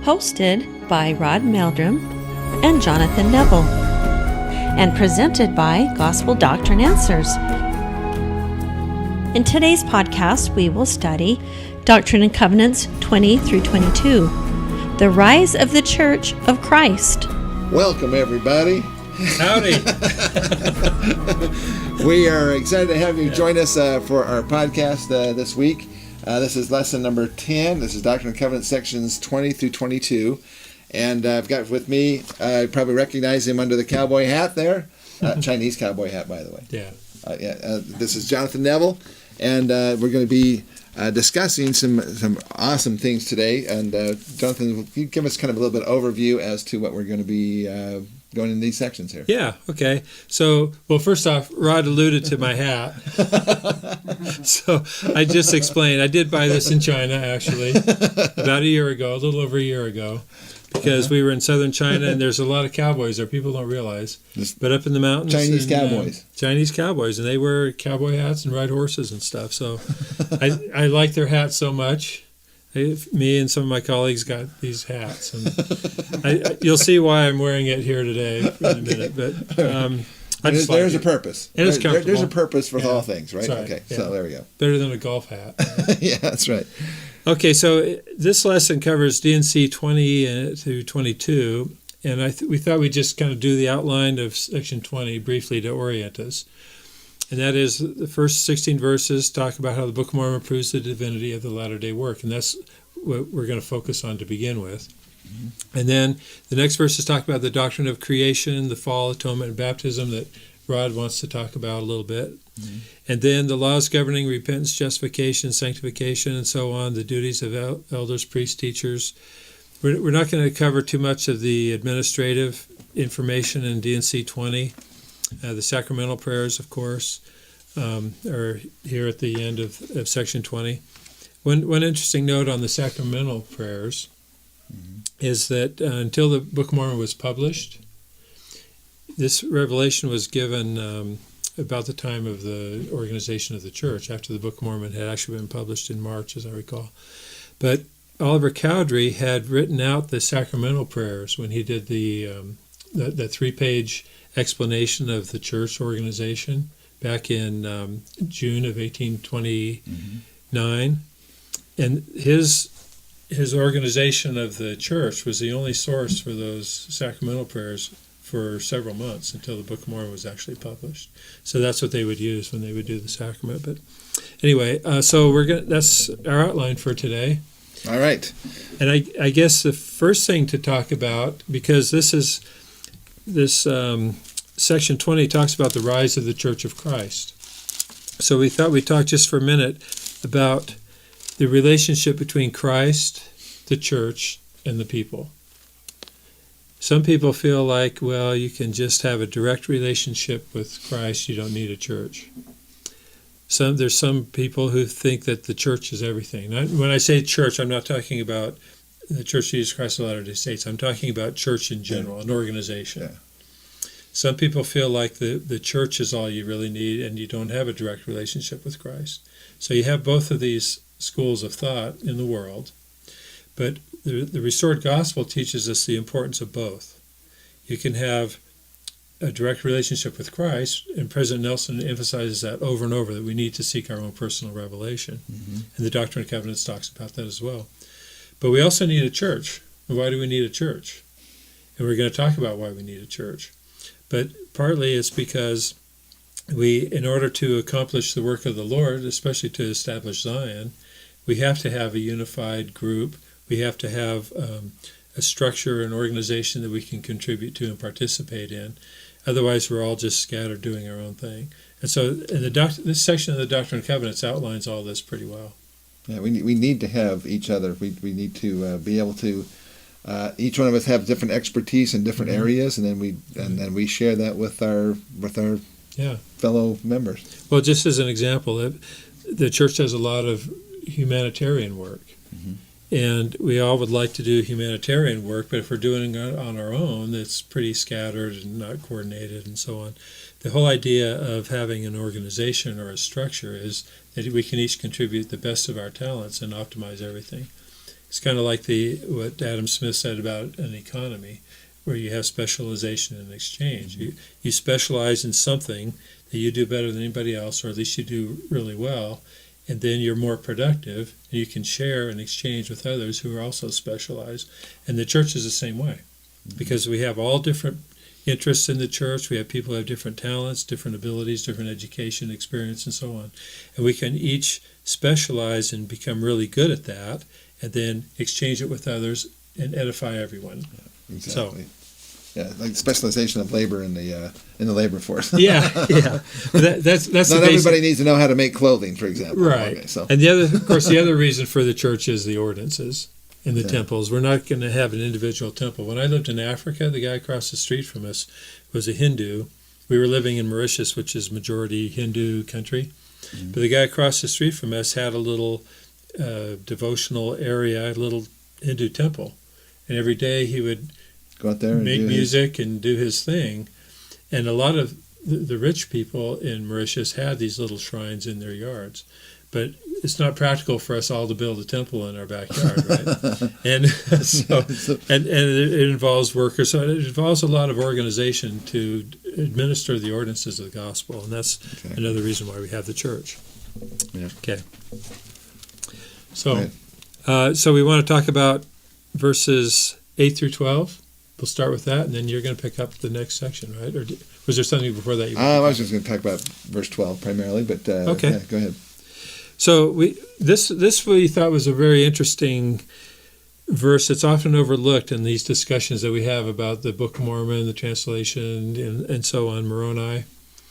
hosted by Rod Meldrum and Jonathan Neville, and presented by Gospel Doctrine Answers. In today's podcast, we will study Doctrine and Covenants 20 through 22, the rise of the Church of Christ. Welcome, everybody. Howdy. We are excited to have you join us for our podcast this week. This is lesson number 10. This is Doctrine and Covenants sections 20 through 22. And I've got with me, you probably recognize him under the cowboy hat there. Chinese cowboy hat, by the way. Yeah. This is Jonathan Neville. And we're going to be discussing some awesome things today. And Jonathan, will you give us kind of a little bit of overview as to what we're going to be going in these sections here? Yeah, okay. So, well, first off, Rod alluded to my hat. So I just explained. I did buy this in China, actually, about a year ago, a little over a year ago, because we were in southern China, and there's a lot of cowboys there. People don't realize. But up in the mountains. Chinese cowboys. Chinese cowboys, and they wear cowboy hats and ride horses and stuff. So I like their hats so much. Me and some of my colleagues got these hats, and you'll see why I'm wearing it here today in a minute. But there's a purpose. And it's comfortable. There's a purpose for all things, right? Right. Okay, yeah. So there we go. Better than a golf hat. Yeah, that's right. Okay, so this lesson covers D&C 20 through 22, and we thought we'd just kind of do the outline of section 20 briefly to orient us. And that is the first 16 verses talk about how the Book of Mormon proves the divinity of the latter-day work, and that's what we're going to focus on to begin with. Mm-hmm. And then the next verses talk about the doctrine of creation, the fall, atonement, and baptism that Rod wants to talk about a little bit. Mm-hmm. And then the laws governing repentance, justification, sanctification, and so on, the duties of elders, priests, teachers. We're not going to cover too much of the administrative information in D&C 20. The sacramental prayers, of course, are here at the end of section 20. One interesting note on the sacramental prayers is that until the Book of Mormon was published, this revelation was given about the time of the organization of the church, after the Book of Mormon had actually been published in March, as I recall. But Oliver Cowdery had written out the sacramental prayers when he did the 3-page explanation of the church organization back in June of 1829. And his organization of the church was the only source for those sacramental prayers for several months until the Book of Mormon was actually published. So that's what they would use when they would do the sacrament. But anyway, so that's our outline for today. All right. And I guess the first thing to talk about, because this section 20 talks about the rise of the Church of Christ. So we thought we'd talk just for a minute about the relationship between Christ, the church, and the people. Some people feel like, well, you can just have a direct relationship with Christ, you don't need a church. There's some people who think that the church is everything. When I say church, I'm not talking about the Church of Jesus Christ of Latter-day Saints. I'm talking about church in general, an organization. Yeah. Some people feel like the church is all you really need and you don't have a direct relationship with Christ. So you have both of these schools of thought in the world. But the restored gospel teaches us the importance of both. You can have a direct relationship with Christ, and President Nelson emphasizes that over and over, that we need to seek our own personal revelation. Mm-hmm. And the Doctrine and Covenants talks about that as well. But we also need a church. And why do we need a church? And we're going to talk about why we need a church. But partly it's because in order to accomplish the work of the Lord, especially to establish Zion, we have to have a unified group. We have to have a structure, an organization that we can contribute to and participate in. Otherwise, we're all just scattered doing our own thing. And so this section of the Doctrine and Covenants outlines all this pretty well. Yeah, we need to have each other. We need to be able to. Each one of us have different expertise in different areas, and then we share that with our fellow members. Well, just as an example, the church does a lot of humanitarian work, and we all would like to do humanitarian work, but if we're doing it on our own, it's pretty scattered and not coordinated and so on. The whole idea of having an organization or a structure is that we can each contribute the best of our talents and optimize everything. It's kind of like what Adam Smith said about an economy, where you have specialization and exchange. You specialize in something that you do better than anybody else, or at least you do really well, and then you're more productive, and you can share and exchange with others who are also specialized. And the church is the same way, because we have all different interests in the church. We have people who have different talents, different abilities, different education, experience, and so on. And we can each specialize and become really good at that, and then exchange it with others and edify everyone. Exactly. Yeah, like specialization of labor in the labor force. yeah. That's not everybody needs to know how to make clothing, for example. Right. Okay, so. And the other reason for the church is the ordinances in the temples. We're not going to have an individual temple. When I lived in Africa, the guy across the street from us was a Hindu. We were living in Mauritius, which is majority Hindu country. Mm-hmm. But the guy across the street from us had a little devotional area, a little Hindu temple. And every day he would go out there and make music and do his thing. And a lot of the rich people in Mauritius had these little shrines in their yards. But it's not practical for us all to build a temple in our backyard, right? And and it involves workers. So it involves a lot of organization to administer the ordinances of the gospel. And that's another reason why we have the church. Yeah. Okay. So, so we want to talk about verses 8 through 12. We'll start with that, and then you're going to pick up the next section, right? Or was there something before that? I was just going to talk about verse 12 primarily, but okay. Yeah, go ahead. So this we thought was a very interesting verse. It's often overlooked in these discussions that we have about the Book of Mormon, the translation, and so on, Moroni.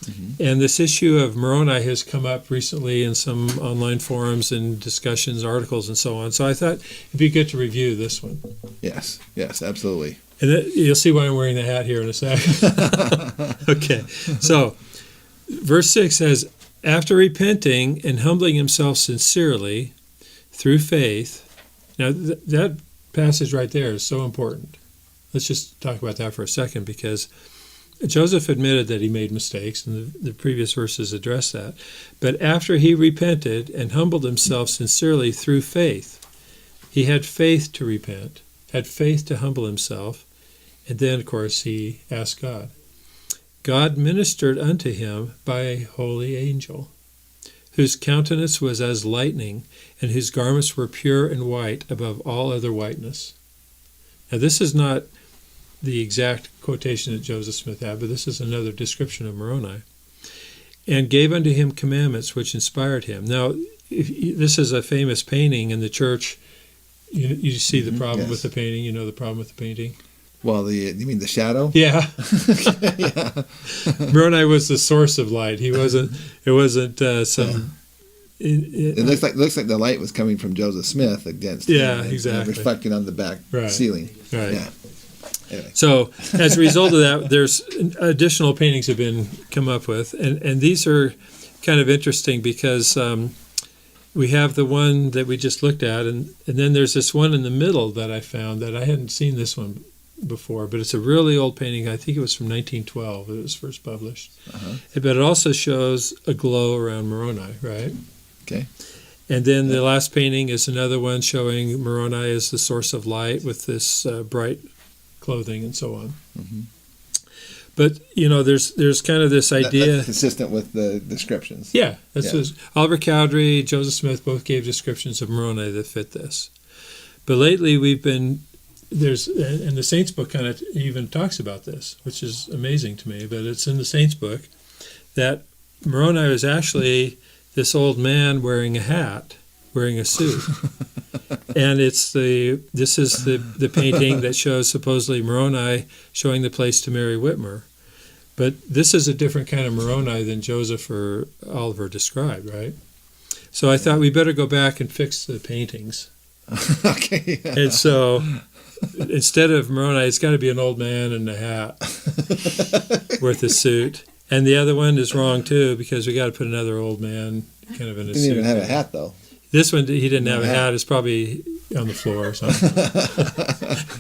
Mm-hmm. And this issue of Moroni has come up recently in some online forums and discussions, articles, and so on. So I thought it'd be good to review this one. Yes, absolutely. And you'll see why I'm wearing the hat here in a second. Okay, so verse 6 says, after repenting and humbling himself sincerely through faith. Now that passage right there is so important. Let's just talk about that for a second, because Joseph admitted that he made mistakes, and the previous verses address that. But after he repented and humbled himself sincerely through faith, he had faith to repent, had faith to humble himself, and then, of course, he asked God. God ministered unto him by a holy angel, whose countenance was as lightning, and whose garments were pure and white above all other whiteness. Now, this is not the exact quotation that Joseph Smith had, but this is another description of Moroni. And gave unto him commandments which inspired him. Now, this is a famous painting in the church. You see the problem with the painting. You know the problem with the painting? Well, you mean the shadow? Yeah. Yeah. Moroni was the source of light. He wasn't. It wasn't some. It looks like the light was coming from Joseph Smith against him, and reflecting on the back ceiling. Right. Yeah. Anyway. So as a result of that, there's additional paintings have been come up with, and these are kind of interesting because we have the one that we just looked at, and then there's this one in the middle that I found that I hadn't seen this one before, but it's a really old painting. I think it was from 1912. It was first published. Uh-huh. But it also shows a glow around Moroni, right? Okay. And then the last painting is another one showing Moroni as the source of light with this bright clothing and so on. Mm-hmm. But, there's kind of this idea. That's consistent with the descriptions. Yeah. Oliver Cowdery, Joseph Smith both gave descriptions of Moroni that fit this. But lately and the Saints book kind of even talks about this, which is amazing to me, but it's in the Saints book, that Moroni was actually this old man wearing a hat, wearing a suit. And this is the painting that shows supposedly Moroni showing the place to Mary Whitmer. But this is a different kind of Moroni than Joseph or Oliver described, right? So I thought we better go back and fix the paintings. Okay. Yeah. And so instead of Moroni, it's got to be an old man in a hat with a suit. And the other one is wrong too, because we got to put another old man kind of in a suit. Didn't even have a hat though. This one, he didn't have a hat. It's probably on the floor or something.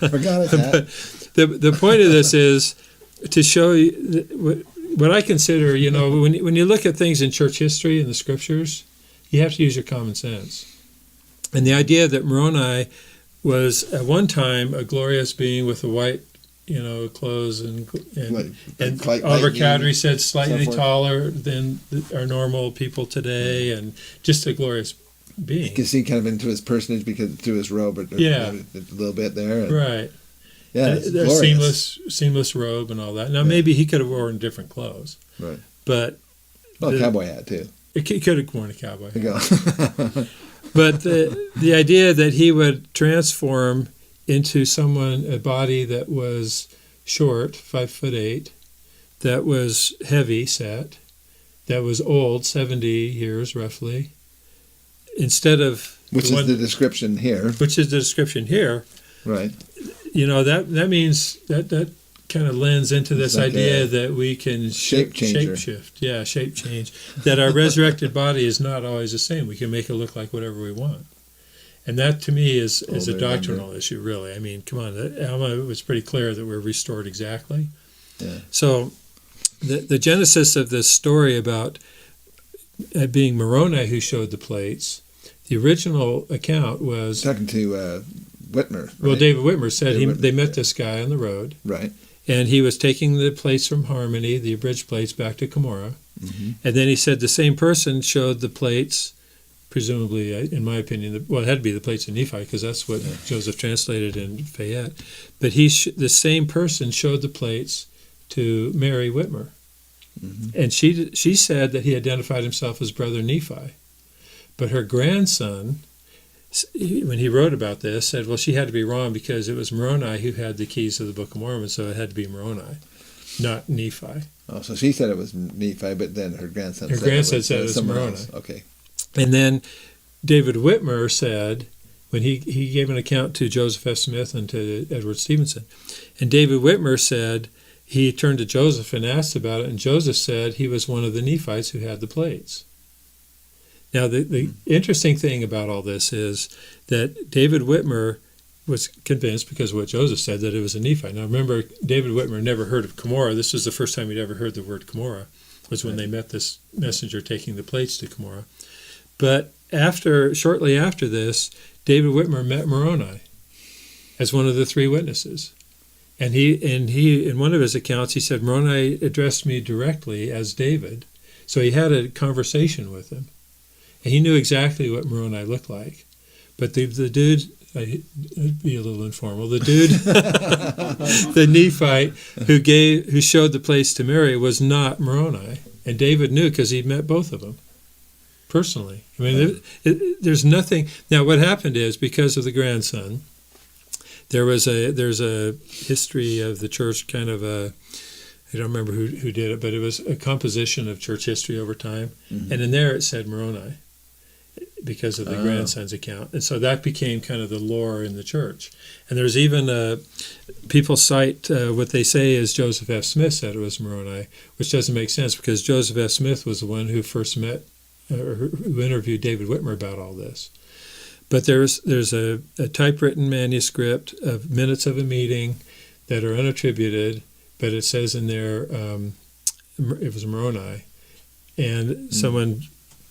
Forgot his hat. But the point of this is to show you what I consider, when you look at things in church history and the scriptures, you have to use your common sense. And the idea that Moroni was at one time a glorious being with a white, clothes and Oliver Cowdery said slightly taller than our normal people today, and just a glorious being. You can see kind of into his personage because through his robe, a little bit there. Right. Yeah, their seamless robe and all that. Now maybe he could have worn different clothes. Right. But a cowboy hat too. He could have worn a cowboy hat. There you go. But the idea that he would transform into a body that was short, 5'8", that was heavy set, that was old, 70 years roughly, instead of which is the description here. Which is the description here. Right. That means that kind of lends into this idea that we can shape shift. Yeah, shape change. That our resurrected body is not always the same. We can make it look like whatever we want. And that, to me, is a doctrinal issue, really. I mean, come on. Alma was pretty clear that we're restored exactly. Yeah. So the genesis of this story about it being Moroni who showed the plates, the original account was... Talking to Whitmer. Right? Well, David Whitmer said they met this guy on the road. Right. And he was taking the plates from Harmony, the abridged plates, back to Cumorah. Mm-hmm. And then he said the same person showed the plates, presumably, in my opinion, it had to be the plates of Nephi, because that's what Joseph translated in Fayette. But the same person showed the plates to Mary Whitmer. Mm-hmm. And she said that he identified himself as brother Nephi. But her grandson, when he wrote about this, said, well, she had to be wrong because it was Moroni who had the keys of the Book of Mormon, so it had to be Moroni, not Nephi. Oh, so she said it was Nephi, but then her grandson said it was Moroni. Else. Okay. And then David Whitmer said, when he gave an account to Joseph F. Smith and to Edward Stevenson, and David Whitmer said he turned to Joseph and asked about it, and Joseph said he was one of the Nephites who had the plates. Now, the interesting thing about all this is that David Whitmer was convinced, because of what Joseph said, that it was a Nephi. Now, remember, David Whitmer never heard of Cumorah. This was the first time he'd ever heard the word Cumorah, was when they met this messenger taking the plates to Cumorah. But shortly after this, David Whitmer met Moroni as one of the three witnesses. And he in one of his accounts, he said, Moroni addressed me directly as David. So he had a conversation with him. And he knew exactly what Moroni looked like. But the dude, I'd be a little informal, the dude, the Nephite who showed the place to Mary was not Moroni. And David knew because he'd met both of them personally. I mean, there's nothing. Now, what happened is, because of the grandson, there's a history of the church, kind of I don't remember who did it, but it was a composition of church history over time. Mm-hmm. And in there it said Moroni, because of the grandson's account. And so that became kind of the lore in the church. And there's even, people cite what they say is Joseph F. Smith said it was Moroni, which doesn't make sense, because Joseph F. Smith was the one who first met, or who interviewed David Whitmer about all this. But there's a typewritten manuscript of minutes of a meeting that are unattributed, but it says in there it was Moroni. And someone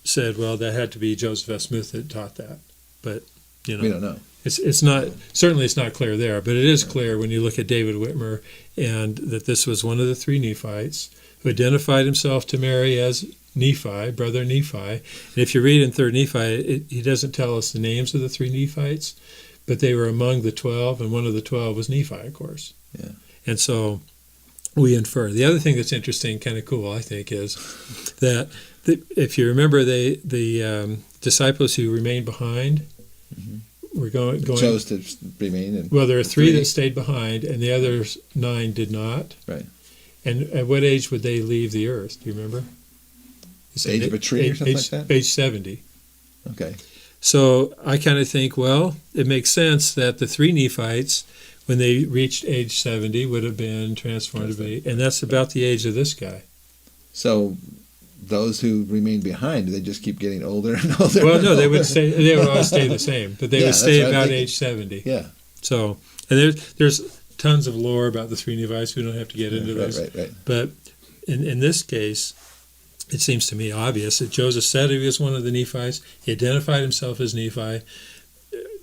said, well, that had to be Joseph F. Smith that taught that. But, we don't know. It's not, certainly it's not clear there, but it is clear when you look at David Whitmer, and that this was one of the three Nephites who identified himself to Mary as Nephi, brother Nephi. And if you read in 3rd Nephi, he doesn't tell us the names of the three Nephites, but they were among the 12, and one of the 12 was Nephi, of course. Yeah. And so we infer. The other thing that's interesting, kind of cool, I think, is that if you remember, the disciples who remained behind were going chose to remain. Well, there are three that stayed behind, and the other 9 did not. Right. And at what age would they leave the earth? Do you remember? Age of a tree or something like that? Age 70. Okay. So I kind of think, well, it makes sense that the three Nephites, when they reached age 70, would have been transformed to be, and that's about the age of this guy. So those who remain behind, do they just keep getting older and older? Well, no, they would always stay the same, but they would stay about age 70. Yeah. So, and there's tons of lore about the three Nephites. We don't have to get into this. Right. But in this case, it seems to me obvious that Joseph said he was one of the Nephites. He identified himself as Nephi.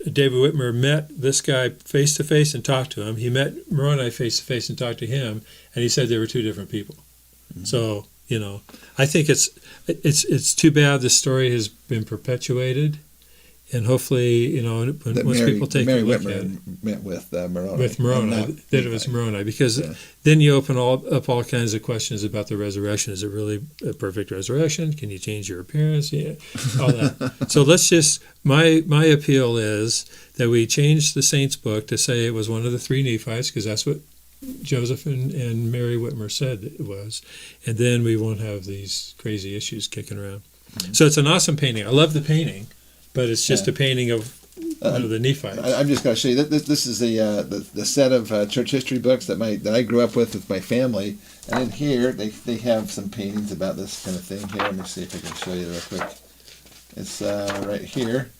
David Whitmer met this guy face to face and talked to him. He met Moroni face to face and talked to him, and he said they were two different people. Mm-hmm. So, I think it's too bad this story has been perpetuated, and hopefully, once people take a look at it. Met with Moroni. With Moroni, that it was Moroni, because then you open up all kinds of questions about the resurrection. Is it really a perfect resurrection? Can you change your appearance? Yeah, all that. So let's just, my appeal is that we change the Saints book to say it was one of the three Nephites, because that's what Joseph and Mary Whitmer said it was, and then we won't have these crazy issues kicking around. Mm-hmm. So it's an awesome painting. I love the painting, but it's just a painting of the Nephites. I'm just going to show you that this is the set of church history books that I grew up with my family, and in here they have some paintings about this kind of thing. Here, let me see if I can show you real quick. It's right here.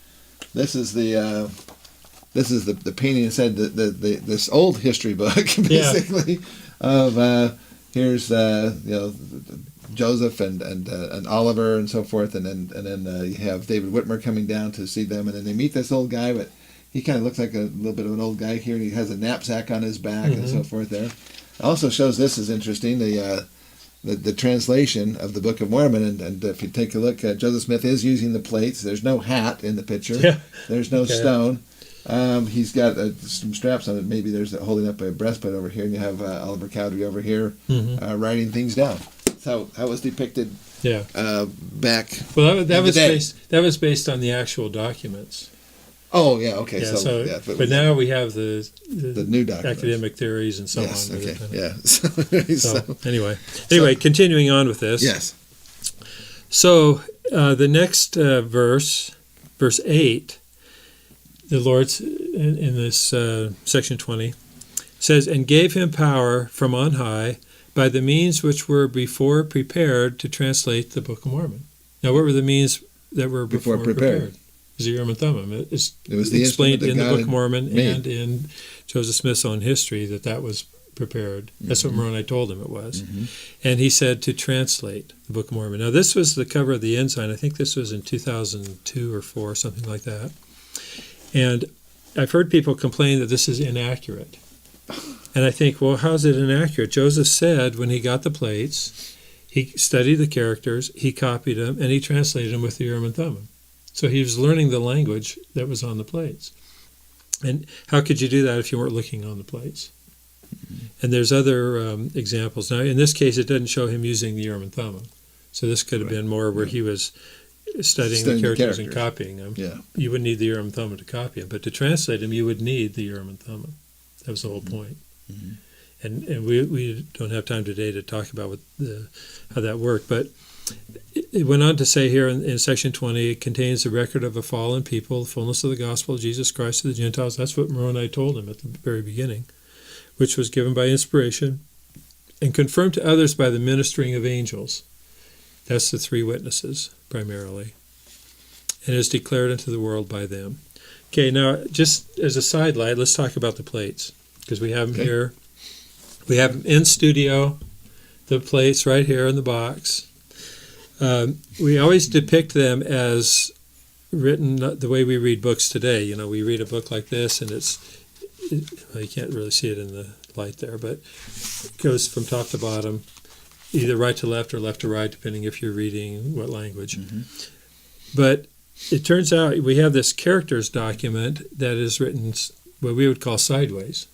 This is the painting inside this old history book, basically, of here's Joseph and Oliver and so forth, and then you have David Whitmer coming down to see them, and then they meet this old guy, but he kind of looks like a little bit of an old guy here, and he has a knapsack on his back and so forth there. It also shows, this is interesting, the translation of the Book of Mormon, and if you take a look, Joseph Smith is using the plates. There's no hat in the picture. Yeah. There's no stone. He's got some straps on it. Maybe there's holding up a breastplate over here, and you have Oliver Cowdery over here writing things down. So how was depicted back. Well, that was based on the actual documents. Oh yeah, okay. Yeah, but now we have the new documents, academic theories and so on. Okay. Yeah. So anyway, continuing on with this. Yes. So the next verse 8, the Lord's in this section 20 says, "And gave him power from on high by the means which were before prepared to translate the Book of Mormon." Now, what were the means that were before prepared? It was the Urim and Thummim. It was explained in the Book of Mormon and in Joseph Smith's own history that was prepared. That's what Moroni told him it was. Mm-hmm. And he said to translate the Book of Mormon. Now, this was the cover of the Ensign. I think this was in 2002 or 4, something like that. And I've heard people complain that this is inaccurate. And I think, well, how's it inaccurate? Joseph said when he got the plates, he studied the characters, he copied them, and he translated them with the Urim and Thummim. So he was learning the language that was on the plates. And how could you do that if you weren't looking on the plates? Mm-hmm. And there's other examples. Now, in this case, it doesn't show him using the Urim and Thummim. So this could have been more where he was studying the characters and copying them. Yeah. You wouldn't need the Urim and Thummim to copy them. But to translate them, you would need the Urim and Thummim. That was the whole point. Mm-hmm. And we don't have time today to talk about how that worked. But it went on to say here in section 20, it contains the record of a fallen people, the fullness of the gospel of Jesus Christ to the Gentiles. That's what Moroni told him at the very beginning, which was given by inspiration and confirmed to others by the ministering of angels. That's the three witnesses, primarily. And is declared unto the world by them. Okay, now, just as a sidelight, let's talk about the plates, because we have them here. We have them in studio, the plates right here in the box. We always depict them as written the way we read books today. You know, we read a book like this, and you can't really see it in the light there, but it goes from top to bottom, either right to left or left to right, depending if you're reading what language. Mm-hmm. But it turns out we have this characters document that is written what we would call sideways.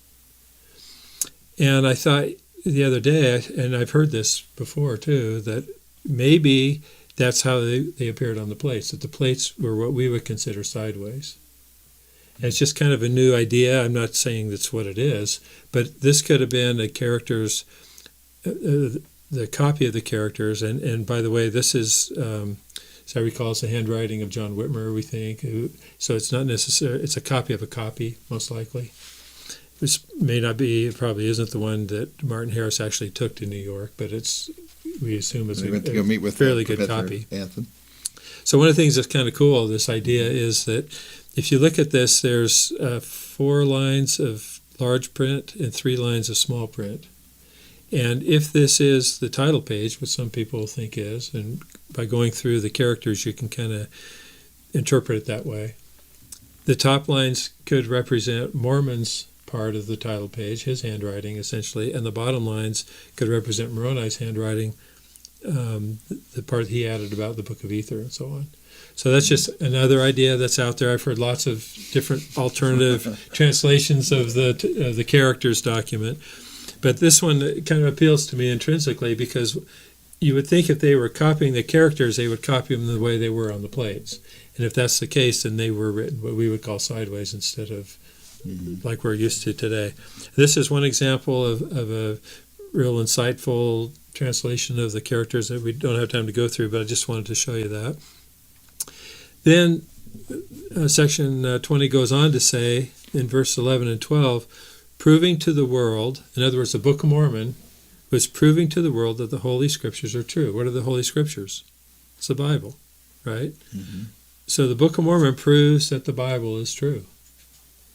And I thought the other day, and I've heard this before too, that maybe that's how they appeared on the plates, that the plates were what we would consider sideways. And it's just kind of a new idea. I'm not saying that's what it is, but this could have been a character's, the copy of the characters. And by the way, this is, as I recall, it's the handwriting of John Whitmer, we think. So it's not necessary. It's a copy of a copy, most likely. This may not be, it probably isn't the one that Martin Harris actually took to New York, but we assume it's a fairly good copy. Anthony. So one of the things that's kind of cool, this idea, is that if you look at this, there's 4 lines of large print and 3 lines of small print. And if this is the title page, which some people think is, and by going through the characters you can kind of interpret it that way, The top lines could represent Mormon's part of the title page, his handwriting essentially, and the bottom lines could represent Moroni's handwriting, the part he added about the Book of Ether and so on. So that's just another idea that's out there. I've heard lots of different alternative translations of the characters document. But this one kind of appeals to me intrinsically because you would think if they were copying the characters, they would copy them the way they were on the plates. And if that's the case, then they were written what we would call sideways instead of like we're used to today. This is one example of a real insightful translation of the characters that we don't have time to go through, but I just wanted to show you that. Then section 20 goes on to say in verse 11 and 12, proving to the world, in other words, the Book of Mormon was proving to the world that the Holy Scriptures are true. What are the Holy Scriptures? It's the Bible, right? Mm-hmm. So the Book of Mormon proves that the Bible is true.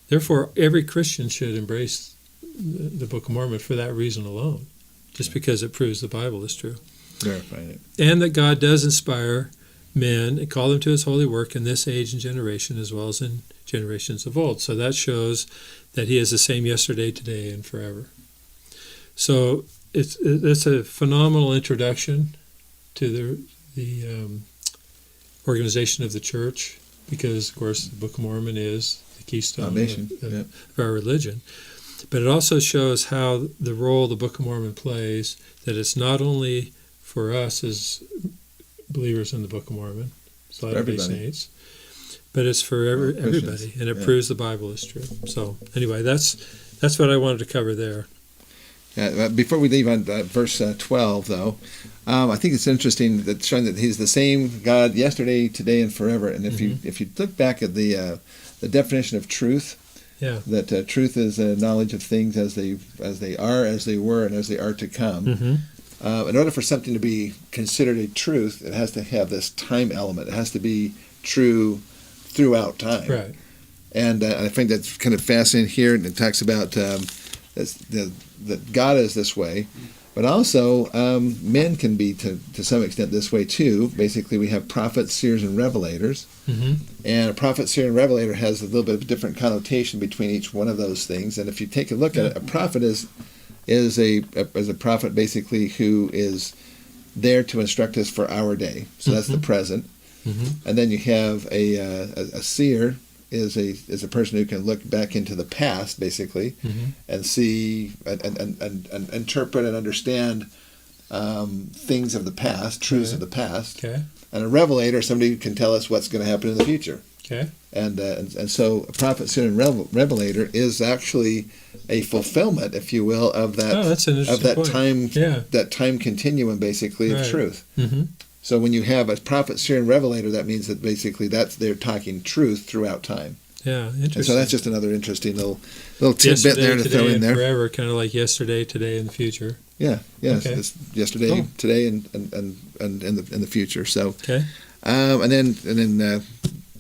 Therefore, every Christian should embrace the Book of Mormon for that reason alone, just because it proves the Bible is true. Verifying it. And that God does inspire men and call them to his holy work in this age and generation as well as in generations of old. So that shows that he is the same yesterday, today, and forever. So it's a phenomenal introduction to the organization of the church because, of course, the Book of Mormon is the keystone of our religion. But it also shows how the role the Book of Mormon plays, that it's not only for us as believers in the Book of Mormon, Latter-day Saints, but it's for everybody, and it proves the Bible is true. So anyway, that's what I wanted to cover there. Before we leave on verse 12, though, I think it's interesting that showing that he's the same God yesterday, today, and forever. And if you look back at the definition of truth, that truth is a knowledge of things as they are, as they were, and as they are to come. Mm-hmm. In order for something to be considered a truth, it has to have this time element. It has to be true throughout time. Right. And I think that's kind of fascinating here. And it talks about that God is this way, but also men can be to some extent this way too. Basically, we have prophets, seers, and revelators. Mm-hmm. And a prophet, seer, and revelator has a little bit of a different connotation between each one of those things. And if you take a look at it, a prophet is a prophet basically who is there to instruct us for our day. So that's the present. Mm-hmm. And then you have a seer is a person who can look back into the past basically and see and interpret and understand things of the past, truths of the past. Okay. And a revelator, somebody who can tell us what's going to happen in the future. Okay. And so a prophet, seer, and revelator is actually a fulfillment, if you will, of that time continuum basically of truth. Mm-hmm. So when you have a prophet, seer, and revelator, that means that basically they're talking truth throughout time. Yeah, interesting. And so that's just another interesting little tidbit there to throw in there. Forever, kind of like yesterday, today, and the future. Yeah, yes, okay. It's yesterday, today, and in the future. So, okay, and then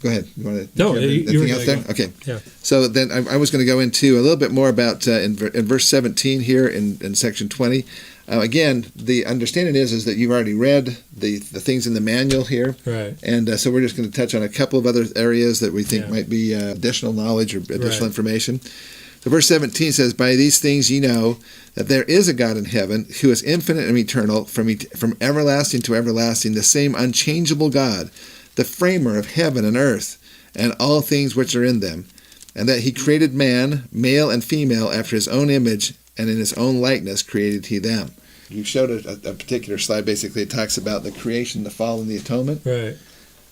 go ahead. You want to? No, you were else there? Okay. Yeah. So then I was going to go into a little bit more about in verse 17 here in section 20. Again, the understanding is that you've already read the things in the manual here, right? And so we're just going to touch on a couple of other areas that we think might be additional knowledge or additional information. So verse 17 says, "By these things ye know that there is a God in heaven, who is infinite and eternal, from everlasting to everlasting, the same unchangeable God, the framer of heaven and earth, and all things which are in them, and that he created man, male and female, after his own image, and in his own likeness created he them." You showed a particular slide. Basically, it talks about the creation, the fall, and the atonement. Right.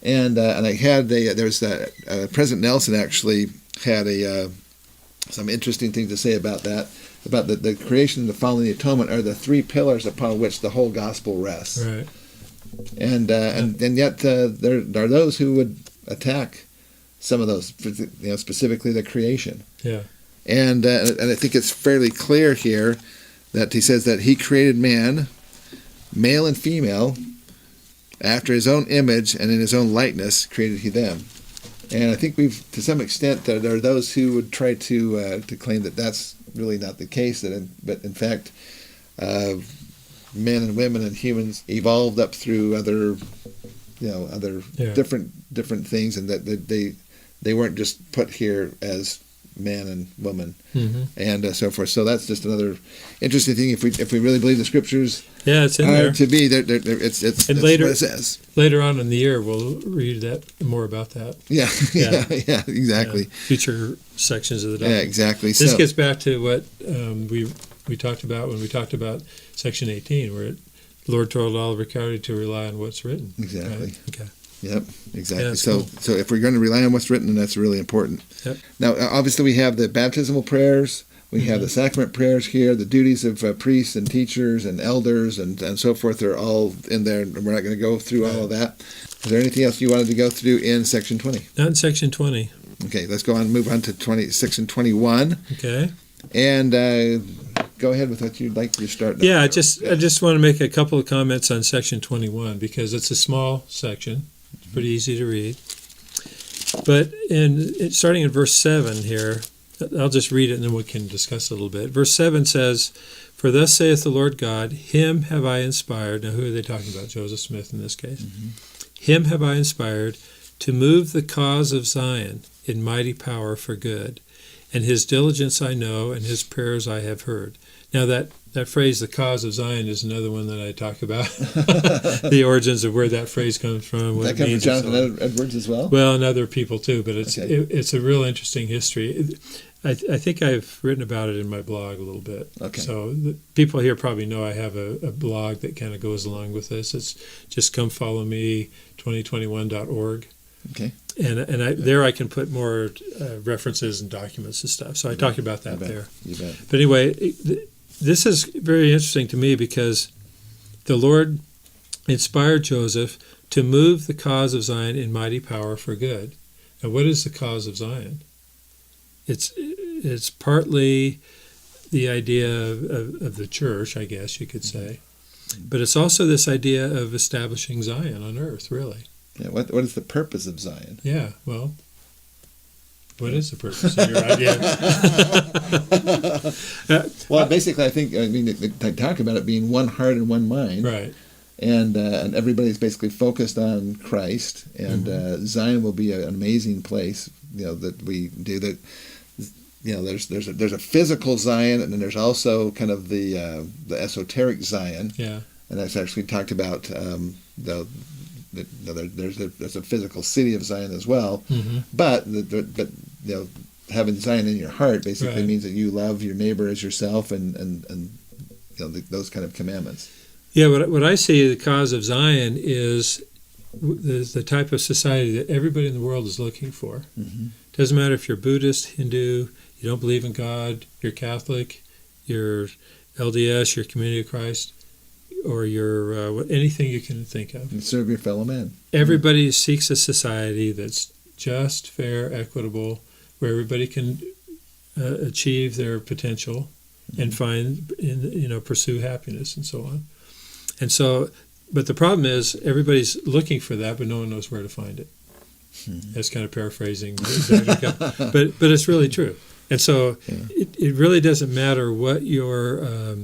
And I had President Nelson actually had some interesting things to say about that. About the creation, the fall, and the atonement are the three pillars upon which the whole gospel rests. Right. And yet there are those who would attack some of those, specifically the creation. Yeah. And I think it's fairly clear here that he says that he created man, male and female, after his own image and in his own likeness created he them. And I think to some extent, there are those who would try to claim that that's really not the case. But in fact, men and women and humans evolved up through other different things, and that they weren't just put here as man and woman, Mm-hmm. and so forth. So that's just another interesting thing. If we really believe the scriptures Yeah, it's in are there. to be, it's And later, what it says. Later on in the year, we'll read more about that. Yeah, yeah, exactly. Future sections of the Yeah, document. exactly. This So, gets back to what we talked about when we talked about section 18, where the Lord told Oliver Cowdery to rely on what's written. exactly. Right? Okay. Yep, exactly. Yeah, So, cool. so if we're going to rely on what's written, then that's really important. Yep. Now, obviously, we have the baptismal prayers. We have the sacrament prayers here. The duties of priests and teachers and elders and so forth are all in there. And we're not going to go through all of that. Is there anything else you wanted to go through in section 20? Not in section 20. Okay, let's go on and move on to section 21. Okay. And go ahead with what you'd like to start. Yeah, I just want to make a couple of comments on section 21 because it's a small section. It's pretty easy to read. But starting in verse 7 here, I'll just read it and then we can discuss it a little bit. Verse 7 says, "For thus saith the Lord God, him have I inspired." Now, who are they talking about? Joseph Smith in this case. Mm-hmm. "Him have I inspired to move the cause of Zion in mighty power for good. And his diligence I know, and his prayers I have heard." Now that phrase, the cause of Zion, is another one that I talk about. The origins of where that phrase comes from. What that it comes from means Jonathan Edwards as well? Well, and other people too, but it's Okay. it's a real interesting history. I think I've written about it in my blog a little bit. Okay. So the people here probably know I have a blog that kind of goes along with this. It's just come follow me, 2021.org. Okay. And there I can put more references and documents and stuff. So I talked about that there. You bet. But anyway, this is very interesting to me because the Lord inspired Joseph to move the cause of Zion in mighty power for good. Now, what is the cause of Zion? It's partly the idea of the church, I guess you could say, but it's also this idea of establishing Zion on earth, really. Yeah. What is the purpose of Zion? Yeah, well, what is the purpose of your idea? Well, basically, they talk about it being one heart and one mind. Right. And everybody's basically focused on Christ, and Zion will be an amazing place. That we do that. There's a physical Zion, and then there's also kind of the esoteric Zion. Yeah. And that's actually talked about. There's a physical city of Zion as well, but having Zion in your heart basically means that you love your neighbor as yourself, and those kind of commandments. Yeah, what I see the cause of Zion is the type of society that everybody in the world is looking for. Mm-hmm. Doesn't matter if you're Buddhist, Hindu, you don't believe in God, you're Catholic, you're LDS, you're Community of Christ, or you're anything you can think of. And serve your fellow man. Everybody seeks a society that's just, fair, equitable, where everybody can achieve their potential and pursue happiness and so on. And so, but the problem is everybody's looking for that, but no one knows where to find it. That's kind of paraphrasing, but it's really true. And so it really doesn't matter what your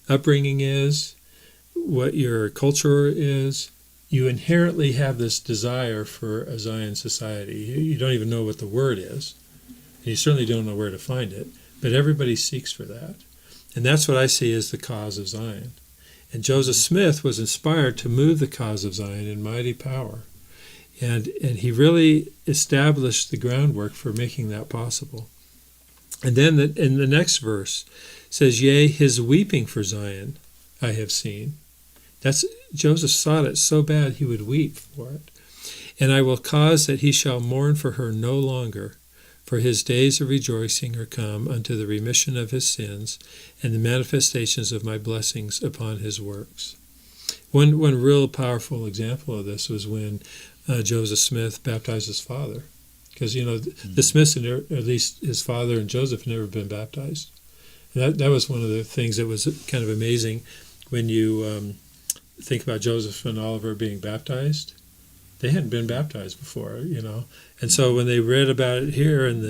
upbringing is, what your culture is. You inherently have this desire for a Zion society. You don't even know what the word is, and you certainly don't know where to find it, but everybody seeks for that. And that's what I see as the cause of Zion. And Joseph Smith was inspired to move the cause of Zion in mighty power. And he really established the groundwork for making that possible. And then in the next verse says, "Yea, his weeping for Zion I have seen." Joseph sought it so bad he would weep for it. "And I will cause that he shall mourn for her no longer, for his days of rejoicing are come unto the remission of his sins and the manifestations of my blessings upon his works." One real powerful example of this was when Joseph Smith baptized his father. Because, the Smiths, at least his father and Joseph, had never been baptized. And that was one of the things that was kind of amazing when you think about Joseph and Oliver being baptized. They hadn't been baptized before, And so when they read about it here in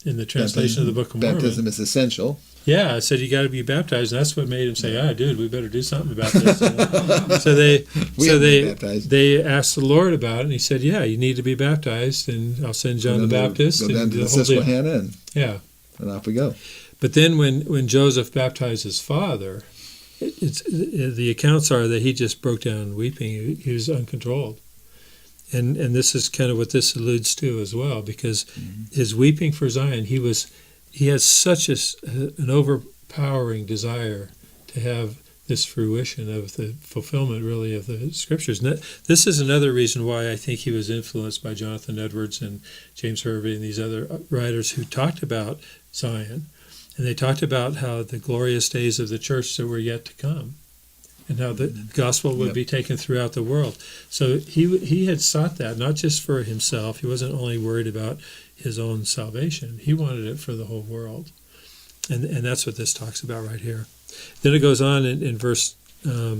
in the translation of the Book of Mormon. Baptism is essential. Yeah, I said you got to be baptized, and that's what made him say, dude, we better do something about this. They asked the Lord about it, and he said, yeah, you need to be baptized, and I'll send John the Baptist. Go down to the Susquehanna, and off we go. But then when Joseph baptized his father, the accounts are that he just broke down weeping. He was uncontrolled. And this is kind of what this alludes to as well, because his weeping for Zion, he has such an overpowering desire to have this fruition of the fulfillment, really, of the Scriptures. And this is another reason why I think he was influenced by Jonathan Edwards and James Hervey and these other writers who talked about Zion. And they talked about how the glorious days of the church that were yet to come, and how the gospel would be taken throughout the world. So he had sought that, not just for himself. He wasn't only worried about his own salvation. He wanted it for the whole world. And that's what this talks about right here. Then it goes on in verse 9.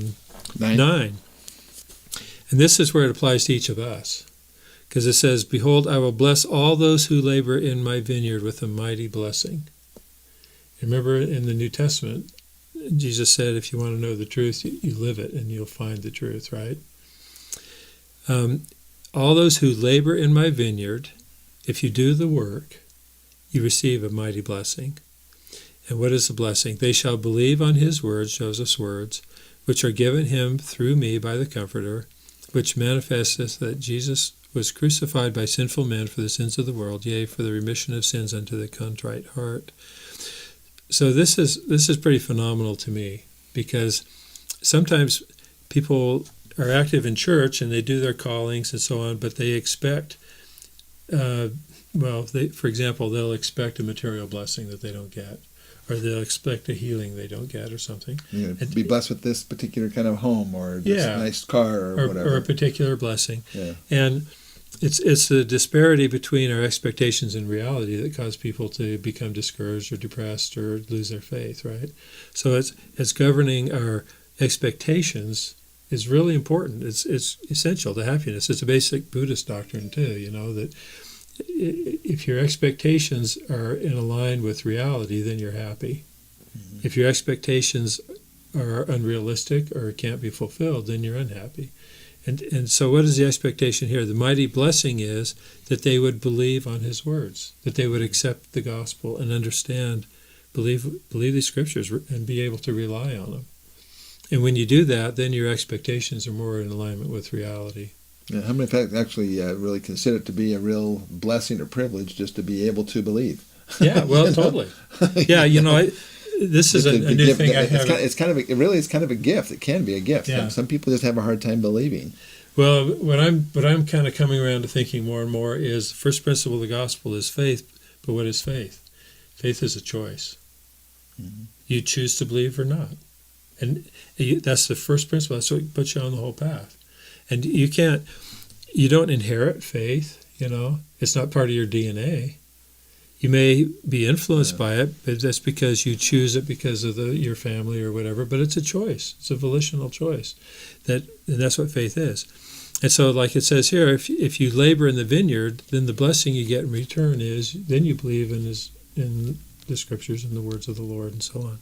And this is where it applies to each of us. Because it says, behold, I will bless all those who labor in my vineyard with a mighty blessing. Remember in the New Testament, Jesus said, if you want to know the truth, you live it and you'll find the truth, right? All those who labor in my vineyard, if you do the work, you receive a mighty blessing. And what is the blessing? They shall believe on his words, Joseph's words, which are given him through me by the Comforter, which manifesteth that Jesus was crucified by sinful men for the sins of the world, yea, for the remission of sins unto the contrite heart. So this is pretty phenomenal to me, because sometimes people are active in church and they do their callings and so on, but they expect, for example, they'll expect a material blessing that they don't get, or they'll expect a healing they don't get or something. Be blessed with this particular kind of home or this nice car or whatever. Or a particular blessing. Yeah. And it's the disparity between our expectations and reality that cause people to become discouraged or depressed or lose their faith, right? So it's governing our expectations is really important. It's essential to happiness. It's a basic Buddhist doctrine too, that if your expectations are in line with reality, then you're happy. Mm-hmm. If your expectations are unrealistic or can't be fulfilled, then you're unhappy. And so what is the expectation here? The mighty blessing is that they would believe on his words, that they would accept the gospel and understand, believe the Scriptures and be able to rely on them. And when you do that, then your expectations are more in alignment with reality. Yeah, how many actually really consider it to be a real blessing or privilege just to be able to believe? Yeah, well, totally. Yeah, this is a new thing I have. It's kind of a gift. It can be a gift. Yeah. Some people just have a hard time believing. Well, what I'm kind of coming around to thinking more and more is the first principle of the gospel is faith. But what is faith? Faith is a choice. Mm-hmm. You choose to believe or not, and that's the first principle. That's what puts you on the whole path. And you don't inherit faith. It's not part of your DNA. You may be influenced by it, but that's because you choose it because of your family or whatever. But it's a choice. It's a volitional choice. And that's what faith is. And so, like it says here, if you labor in the vineyard, then the blessing you get in return is then you believe in the Scriptures and the words of the Lord and so on.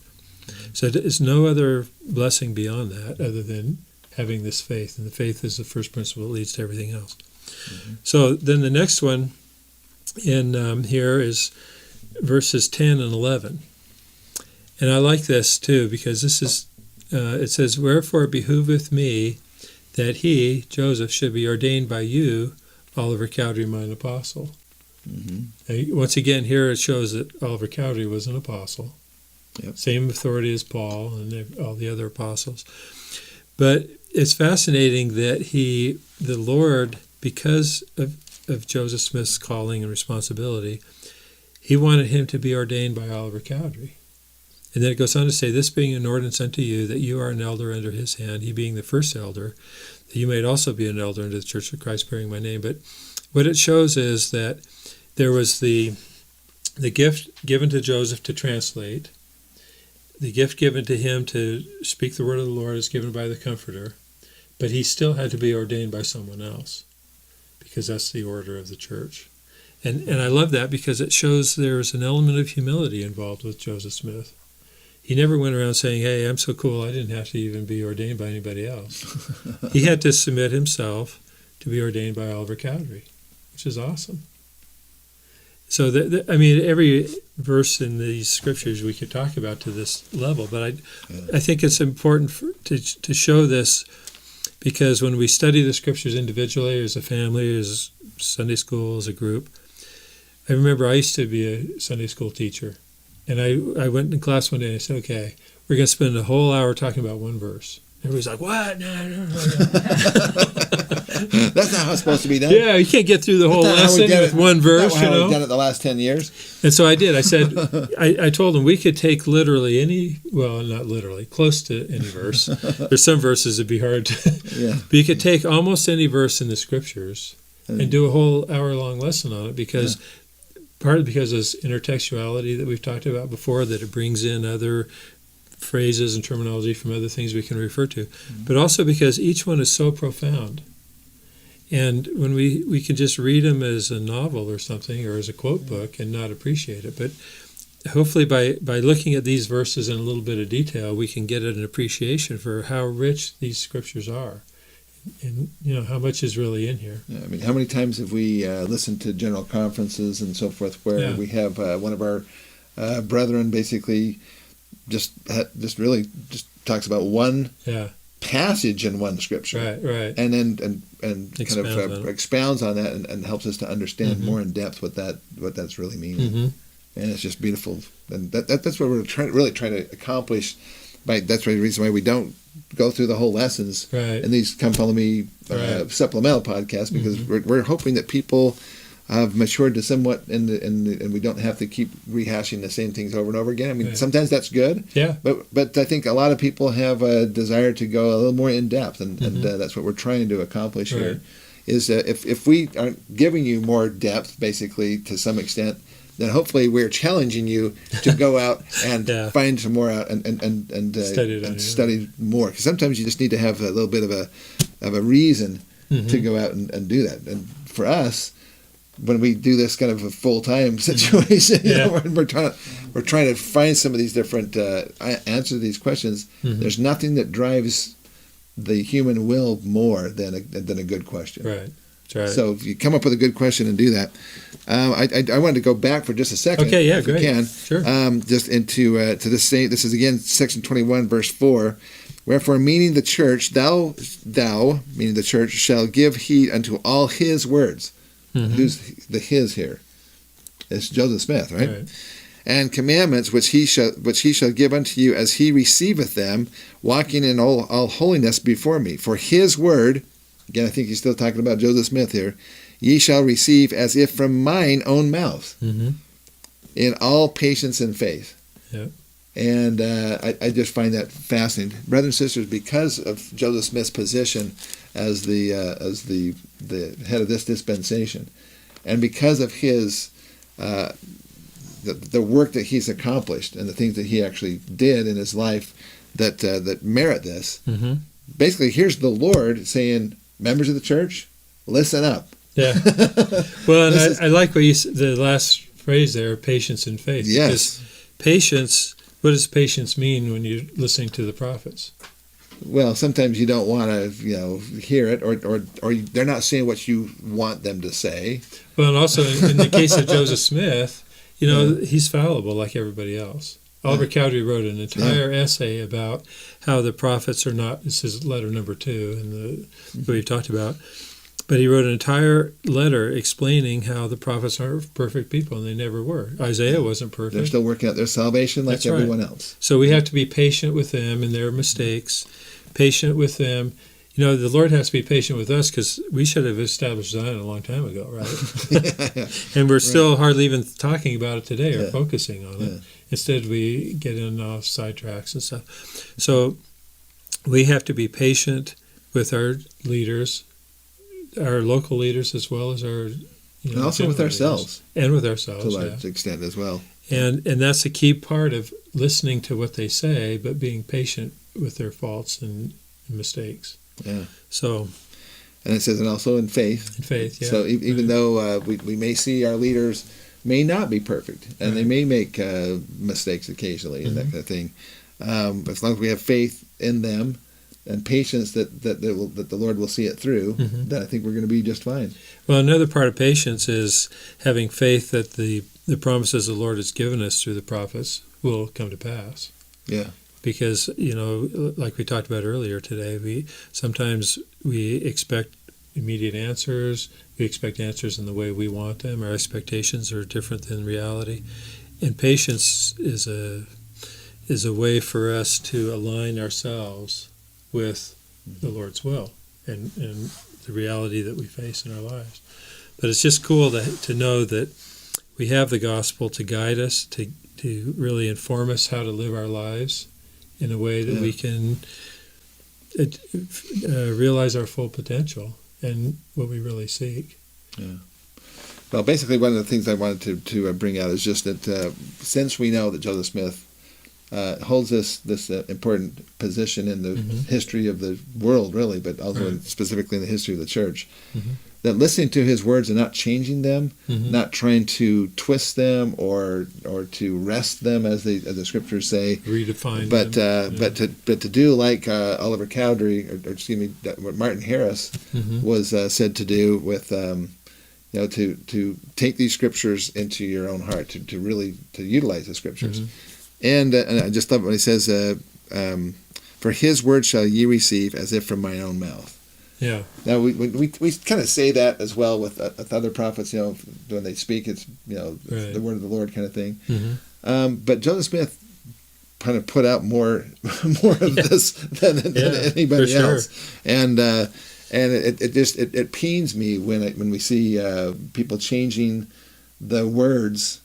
So there's no other blessing beyond that other than having this faith. And the faith is the first principle that leads to everything else. Mm-hmm. So then the next one in here is verses 10 and 11. And I like this too, because this is, it says, wherefore it behooveth me that he, Joseph, should be ordained by you, Oliver Cowdery, mine apostle. Mm-hmm. Once again, here it shows that Oliver Cowdery was an apostle. Yep. Same authority as Paul and all the other apostles. But it's fascinating that the Lord, because of Joseph Smith's calling and responsibility, he wanted him to be ordained by Oliver Cowdery. And then it goes on to say, this being an ordinance unto you, that you are an elder under his hand, he being the first elder, that you may also be an elder unto the church of Christ, bearing my name. But what it shows is that there was the gift given to Joseph to translate, the gift given to him to speak the word of the Lord is given by the Comforter, but he still had to be ordained by someone else, because that's the order of the church. And I love that because it shows there's an element of humility involved with Joseph Smith. He never went around saying, hey, I'm so cool, I didn't have to even be ordained by anybody else. He had to submit himself to be ordained by Oliver Cowdery, which is awesome. So, every verse in these scriptures we could talk about to this level, but I think it's important to show this, because when we study the scriptures individually, as a family, as Sunday school, as a group, I remember I used to be a Sunday school teacher, and I went in class one day and I said, okay, we're going to spend a whole hour talking about one verse. Everybody's like, what? No. That's not how it's supposed to be done. Yeah, you can't get through the whole lesson with one verse. That's not how we've done it the last 10 years. And so I did. I said, I told them we could take literally not literally, close to any verse. There's some verses that'd be hard to, but you could take almost any verse in the scriptures and do a whole hour-long lesson on it, because partly because of this intertextuality that we've talked about before, that it brings in other phrases and terminology from other things we can refer to, but also because each one is so profound. And when we can just read them as a novel or something, or as a quote book, and not appreciate it. But hopefully by looking at these verses in a little bit of detail, we can get an appreciation for how rich these scriptures are, and how much is really in here. Yeah, I mean, how many times have we listened to general conferences and so forth where we have one of our brethren basically just really talks about one passage in one scripture, right, and then kind of expounds on that and helps us to understand more in depth what that's really meaning, and it's just beautiful. And that's what we're trying to accomplish. That's the reason why we don't go through the whole lessons in these Come Follow Me supplemental podcasts, because we're hoping that people have matured to somewhat, and we don't have to keep rehashing the same things over and over again. I mean, sometimes that's good, but I think a lot of people have a desire to go a little more in depth, and that's what we're trying to accomplish here. Is if we aren't giving you more depth, basically, to some extent, then hopefully we're challenging you to go out and find some more out and study more. Because sometimes you just need to have a little bit of a reason to go out and do that. And for us, when we do this kind of a full-time situation, we're trying to find some of these different answers to these questions. There's nothing that drives the human will more than a good question. Right. That's right. So if you come up with a good question and do that, I wanted to go back for just a second. Okay. Yeah. If great. we can. Sure. Just into to this same. This is again section 21, verse 4. Wherefore, meaning the church, thou meaning the church, shall give heed unto all his words. Who's the his here? It's Joseph Smith, right? And commandments which he shall give unto you as he receiveth them, walking in all holiness before me. For his word, again, I think he's still talking about Joseph Smith here, ye shall receive as if from mine own mouth, in all patience and faith. Yep. And I just find that fascinating, brothers and sisters, because of Joseph Smith's position as the head of this dispensation, and because of his the work that he's accomplished and the things that he actually did in his life that merit this. Basically, here's the Lord saying, members of the church, listen up. Yeah. Well, and I like what the last phrase there, patience and faith. Yes. Because patience. What does patience mean when you're listening to the prophets? Well, sometimes you don't want to, hear it, or they're not saying what you want them to say. Well, and also in the case of Joseph Smith, he's fallible like everybody else. Oliver Cowdery wrote an entire essay about how the prophets are not. This is letter number 2 in the we've talked about. But he wrote an entire letter explaining how the prophets aren't perfect people, and they never were. Isaiah wasn't perfect. They're still working out their salvation like everyone else. So we have to be patient with them and their mistakes, patient with them. The Lord has to be patient with us, because we should have established Zion a long time ago, right? And we're still hardly even talking about it today or focusing on it. Instead, we get in off sidetracks and stuff. So we have to be patient with our leaders, our local leaders, as well as our and also with ourselves. And with ourselves, to a large extent as well. And that's a key part of listening to what they say, but being patient with their faults and mistakes. Yeah. So And it says, and also in faith. In faith, yeah. So even though we may see our leaders may not be perfect, and they may make mistakes occasionally and that kind of thing, but as long as we have faith in them and patience that the Lord will see it through, then I think we're going to be just fine. Well, another part of patience is having faith that the promises the Lord has given us through the prophets will come to pass. Yeah. Because, like we talked about earlier today, sometimes we expect immediate answers. We expect answers in the way we want them. Our expectations are different than reality. And patience is a way for us to align ourselves with the Lord's will and the reality that we face in our lives. But it's just cool to know that we have the gospel to guide us, to really inform us how to live our lives in a way that we can realize our full potential and what we really seek. Yeah. Well, basically, one of the things I wanted to bring out is just that since we know that Joseph Smith holds this important position in the history of the world, really, but also specifically in the history of the church, that listening to his words and not changing them, not trying to twist them or to wrest them, as the scriptures say, redefine them, but to do like Oliver Cowdery, or excuse me, what Martin Harris was said to do with to take these scriptures into your own heart, to really utilize the scriptures. And I just love it when he says, "For his word shall ye receive as if from mine own mouth." Yeah. Now we kind of say that as well with other prophets. When they speak, it's the word of the Lord kind of thing. But Joseph Smith kind of put out more of this than anybody else, and it pains me when we see people changing the words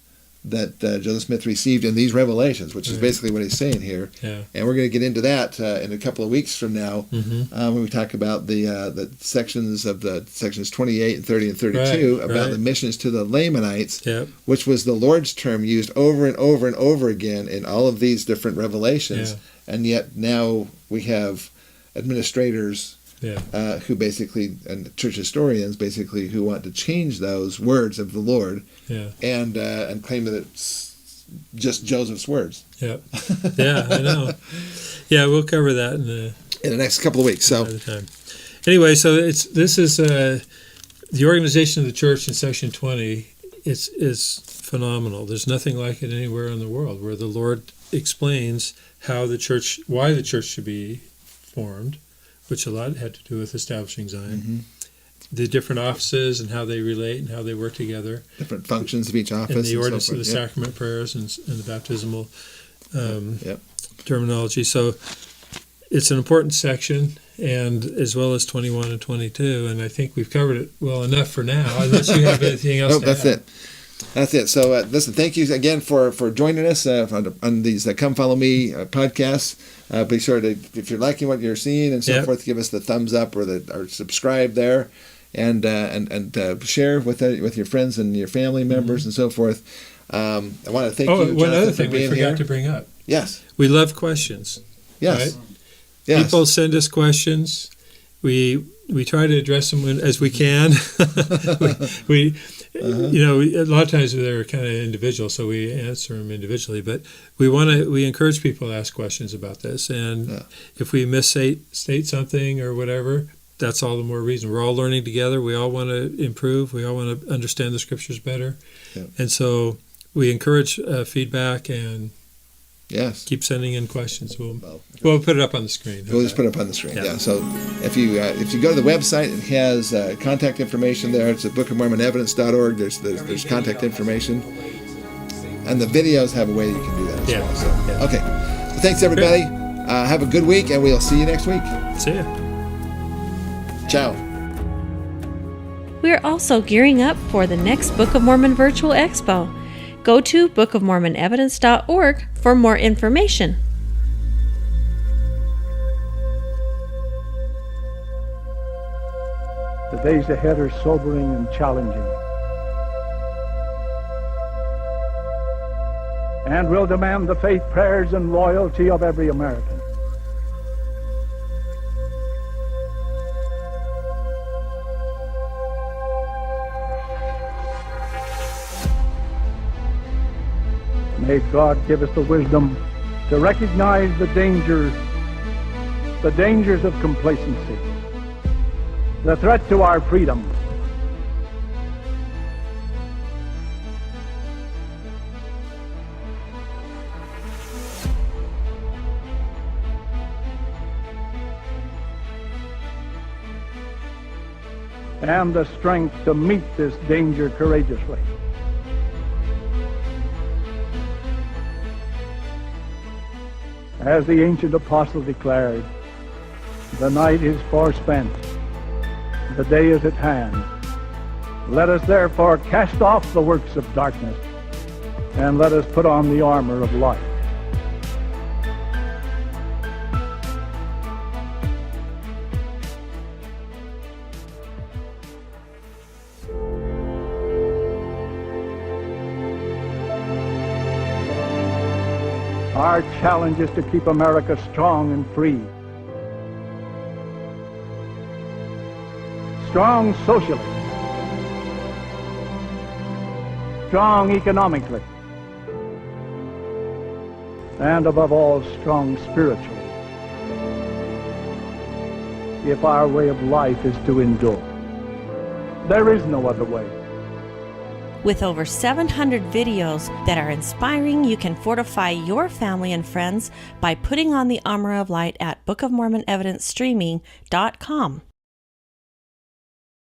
that Joseph Smith received in these revelations, which is basically what he's saying here. Yeah. And we're going to get into that in a couple of weeks from now when we talk about the sections 28 and 30 and 32 about the missions to the Lamanites, which was the Lord's term used over and over and over again in all of these different revelations. Yeah. And yet now we have administrators who basically, and church historians basically, who want to change those words of the Lord and claim that it's just Joseph's words. Yeah, I know. Yeah, we'll cover that in the next couple of weeks. So anyway, so this is the organization of the church in section 20. Is phenomenal. There's nothing like it anywhere in the world, where the Lord explains why the church should be formed, which a lot had to do with establishing Zion. The different offices and how they relate and how they work together. Different functions of each office. And the ordinance of the sacrament prayers and the baptismal terminology. So it's an important section, and as well as 21 and 22. And I think we've covered it well enough for now, unless you have anything else to add. That's it. So listen, thank you again for joining us on these Come Follow Me podcasts. Be sure to, if you're liking what you're seeing and so forth, give us the thumbs up or subscribe there, and share with your friends and your family members and so forth. I want to thank you, Jonathan, one other thing for being we forgot here. to bring up. Yes. We love questions. Yes. Right? Yes. People send us questions. We try to address them as we can. A lot of times they're kind of individual, so we answer them individually. But we encourage people to ask questions about this, and if we misstate something or whatever, that's all the more reason. We're all learning together. We all want to improve. We all want to understand the scriptures better, and so we encourage feedback and. Yes. Keep sending in questions. We'll put it up on the screen. We'll just put it up on the screen. Yeah. So if you go to the website, it has contact information there. It's at bookofmormonevidence.org. There's contact information, and the videos have a way you can do that as well. So, okay. Well, thanks everybody. Have a good week, and we'll see you next week. See ya. Ciao. We're also gearing up for the next Book of Mormon Virtual Expo. Go to bookofmormonevidence.org for more information. The days ahead are sobering and challenging, and will demand the faith, prayers, and loyalty of every American. May God give us the wisdom to recognize the dangers of complacency, the threat to our freedom. And the strength to meet this danger courageously. As the ancient apostle declared, the night is far spent, the day is at hand. Let us therefore cast off the works of darkness, and let us put on the armor of light. Our challenge is to keep America strong and free. Strong socially. Strong economically. And above all, strong spiritually. If our way of life is to endure. There is no other way. With over 700 videos that are inspiring, you can fortify your family and friends by putting on the armor of light at bookofmormonevidencestreaming.com.